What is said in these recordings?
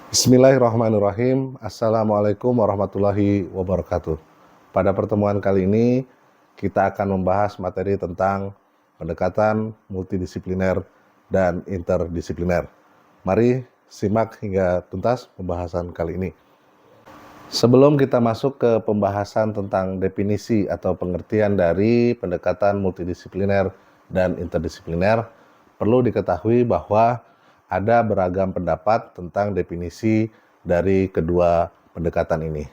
Bismillahirrahmanirrahim. Assalamualaikum warahmatullahi wabarakatuh. Pada pertemuan kali ini, kita akan membahas materi tentang pendekatan multidisipliner dan interdisipliner. Mari simak hingga tuntas pembahasan kali ini. Sebelum kita masuk ke pembahasan tentang definisi atau pengertian dari pendekatan multidisipliner dan interdisipliner, perlu diketahui bahwa ada beragam pendapat tentang definisi dari kedua pendekatan ini.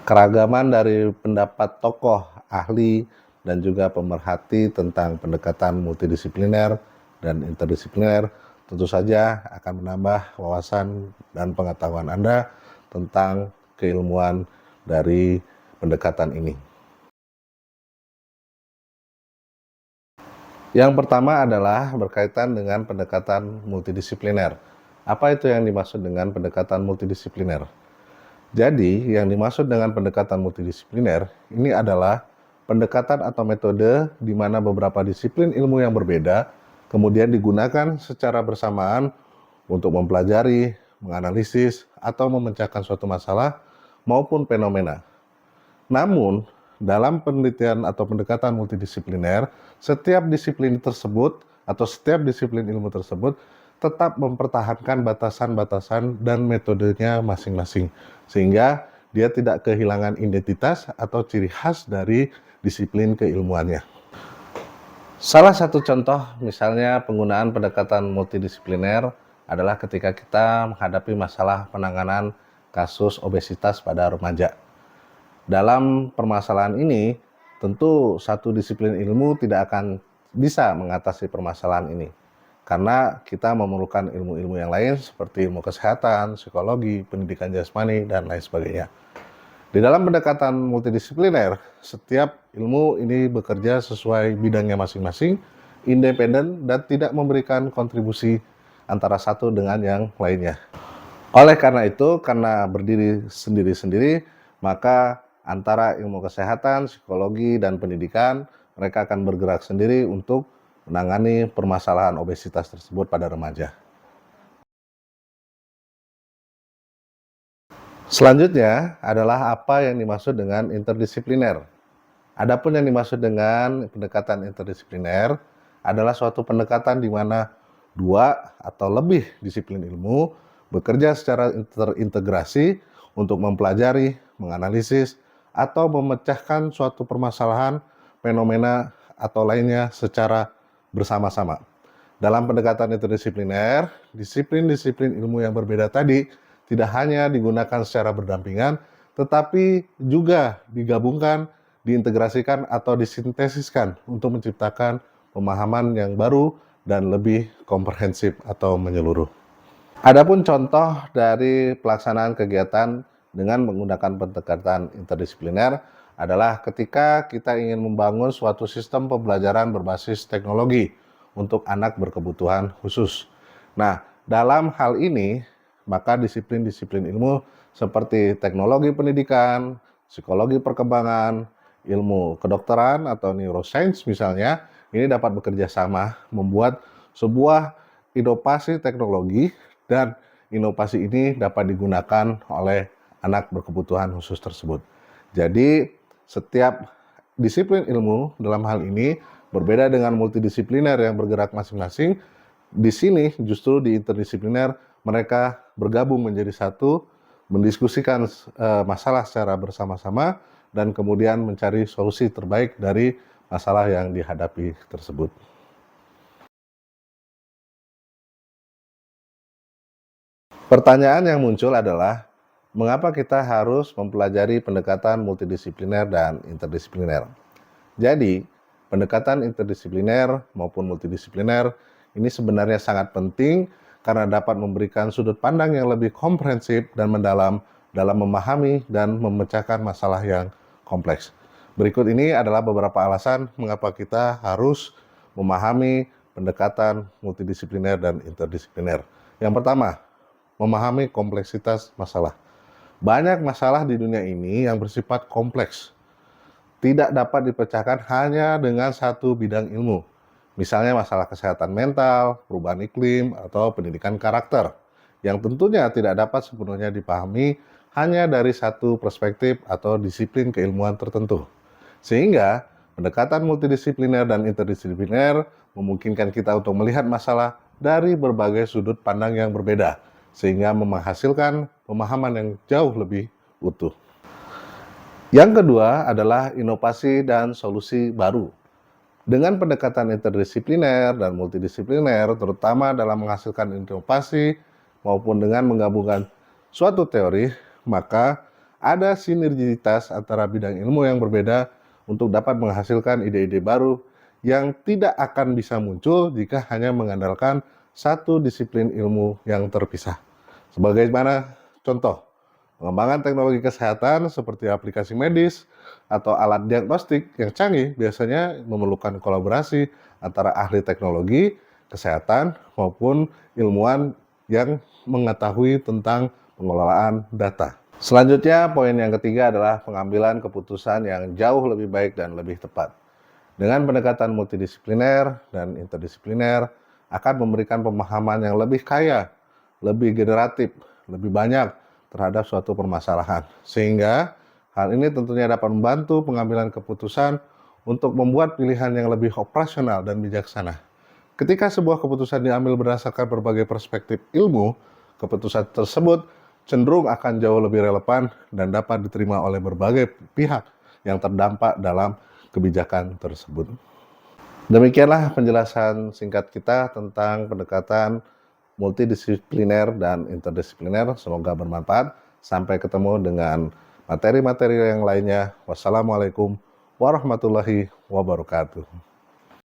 Keragaman dari pendapat tokoh, ahli, dan juga pemerhati tentang pendekatan multidisipliner dan interdisipliner tentu saja akan menambah wawasan dan pengetahuan Anda tentang keilmuan dari pendekatan ini. Yang pertama adalah berkaitan dengan pendekatan multidisipliner. Apa itu yang dimaksud dengan pendekatan multidisipliner? Jadi, yang dimaksud dengan pendekatan multidisipliner ini adalah pendekatan atau metode di mana beberapa disiplin ilmu yang berbeda kemudian digunakan secara bersamaan untuk mempelajari, menganalisis, atau memecahkan suatu masalah maupun fenomena. Namun, dalam penelitian atau pendekatan multidisipliner, setiap disiplin tersebut atau setiap disiplin ilmu tersebut tetap mempertahankan batasan-batasan dan metodenya masing-masing, sehingga dia tidak kehilangan identitas atau ciri khas dari disiplin keilmuannya. Salah satu contoh misalnya penggunaan pendekatan multidisipliner adalah ketika kita menghadapi masalah penanganan kasus obesitas pada remaja. Dalam permasalahan ini, tentu satu disiplin ilmu tidak akan bisa mengatasi permasalahan ini. Karena kita memerlukan ilmu-ilmu yang lain seperti ilmu kesehatan, psikologi, pendidikan jasmani, dan lain sebagainya. Di dalam pendekatan multidisipliner, setiap ilmu ini bekerja sesuai bidangnya masing-masing, independen, dan tidak memberikan kontribusi antara satu dengan yang lainnya. Oleh karena itu, karena berdiri sendiri-sendiri, maka antara ilmu kesehatan, psikologi, dan pendidikan, mereka akan bergerak sendiri untuk menangani permasalahan obesitas tersebut pada remaja. Selanjutnya adalah apa yang dimaksud dengan interdisipliner. Adapun yang dimaksud dengan pendekatan interdisipliner adalah suatu pendekatan di mana dua atau lebih disiplin ilmu bekerja secara terintegrasi untuk mempelajari, menganalisis, atau memecahkan suatu permasalahan, fenomena, atau lainnya secara bersama-sama. Dalam pendekatan interdisipliner, disiplin-disiplin ilmu yang berbeda tadi tidak hanya digunakan secara berdampingan, tetapi juga digabungkan, diintegrasikan, atau disintesiskan untuk menciptakan pemahaman yang baru dan lebih komprehensif atau menyeluruh. Adapun contoh dari pelaksanaan kegiatan dengan menggunakan pendekatan interdisipliner adalah ketika kita ingin membangun suatu sistem pembelajaran berbasis teknologi untuk anak berkebutuhan khusus. Nah, dalam hal ini, maka disiplin-disiplin ilmu seperti teknologi pendidikan, psikologi perkembangan, ilmu kedokteran atau neuroscience misalnya, ini dapat bekerja sama membuat sebuah inovasi teknologi dan inovasi ini dapat digunakan oleh anak berkebutuhan khusus tersebut. Jadi, setiap disiplin ilmu dalam hal ini berbeda dengan multidisipliner yang bergerak masing-masing. Di sini justru di interdisipliner mereka bergabung menjadi satu, mendiskusikan masalah secara bersama-sama dan kemudian mencari solusi terbaik dari masalah yang dihadapi tersebut. Pertanyaan yang muncul adalah, mengapa kita harus mempelajari pendekatan multidisipliner dan interdisipliner? Jadi, pendekatan interdisipliner maupun multidisipliner ini sebenarnya sangat penting karena dapat memberikan sudut pandang yang lebih komprehensif dan mendalam dalam memahami dan memecahkan masalah yang kompleks. Berikut ini adalah beberapa alasan mengapa kita harus memahami pendekatan multidisipliner dan interdisipliner. Yang pertama, memahami kompleksitas masalah. Banyak masalah di dunia ini yang bersifat kompleks, tidak dapat dipecahkan hanya dengan satu bidang ilmu. Misalnya masalah kesehatan mental, perubahan iklim, atau pendidikan karakter. yang tentunya tidak dapat sepenuhnya dipahami hanya dari satu perspektif atau disiplin keilmuan tertentu. Sehingga pendekatan multidisipliner dan interdisipliner memungkinkan kita untuk melihat masalah dari berbagai sudut pandang yang berbeda, sehingga menghasilkan pemahaman yang jauh lebih utuh. Yang kedua adalah inovasi dan solusi baru. Dengan pendekatan interdisipliner dan multidisipliner, terutama dalam menghasilkan inovasi maupun dengan menggabungkan suatu teori, maka ada sinergitas antara bidang ilmu yang berbeda untuk dapat menghasilkan ide-ide baru yang tidak akan bisa muncul jika hanya mengandalkan satu disiplin ilmu yang terpisah. Sebagaimana contoh, pengembangan teknologi kesehatan seperti aplikasi medis atau alat diagnostik yang canggih biasanya memerlukan kolaborasi antara ahli teknologi, kesehatan, maupun ilmuwan yang mengetahui tentang pengelolaan data. Selanjutnya, poin yang ketiga adalah pengambilan keputusan yang jauh lebih baik dan lebih tepat. Dengan pendekatan multidisipliner dan interdisipliner akan memberikan pemahaman yang lebih kaya, lebih generatif, lebih banyak terhadap suatu permasalahan. Sehingga hal ini tentunya dapat membantu pengambilan keputusan untuk membuat pilihan yang lebih operasional dan bijaksana. Ketika sebuah keputusan diambil berdasarkan berbagai perspektif ilmu, keputusan tersebut cenderung akan jauh lebih relevan dan dapat diterima oleh berbagai pihak yang terdampak dalam kebijakan tersebut. Demikianlah penjelasan singkat kita tentang pendekatan multidisipliner dan interdisipliner. Semoga bermanfaat. Sampai ketemu dengan materi-materi yang lainnya. Wassalamualaikum warahmatullahi wabarakatuh.